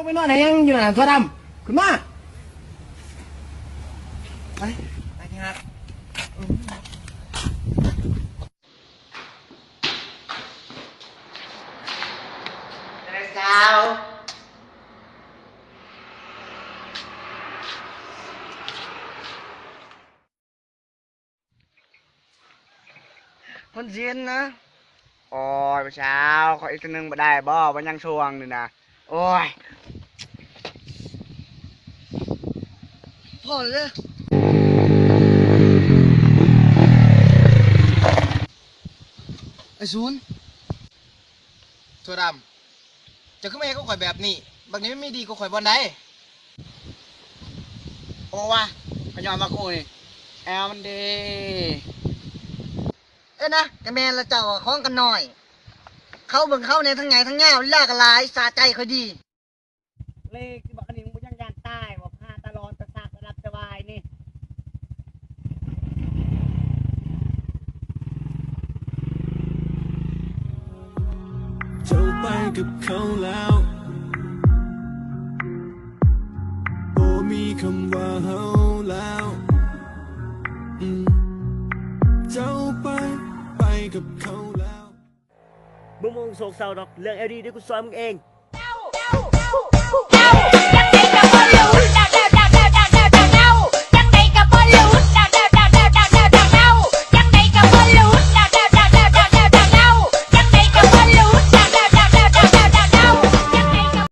ไปนอนไหนยังอยู่น่ะตัวดำขึ้นมาไปไปที่ฮักเจ้าคนเย็นนะโอ้ยเช้าขออีกตัวหนึ่งมาได้บ่วันยังช่วงนี่นะโอ้ยพอเลยไอ้ศูนย์ถั่วดำจะขึ้นมาให้ก็ข่อยแบบนี้บางนี้ไม่ดีก็ข่อยบอลได้โอ้วะขยอนมากูนี่แอลมันดีเอ้นะกระแมนละเจ้าคล้องกันหน่อยเขาเบิ่งเขาในทั้งไงทั้งเงาลากลายสาใจเขาดีเลขที่บอกอันนี้มึงยังยานใต้บอกหาตลอดประสาทระดับสบายนี่เจ้าไปกับเขาแล้วโอ้มีคำว่าเฮาแล้วเจ้าไปกับเขาแล้วมึงโศกเศร้าดอกเรื่องเอลดีเดี๋ยวกูซอยมึงเอง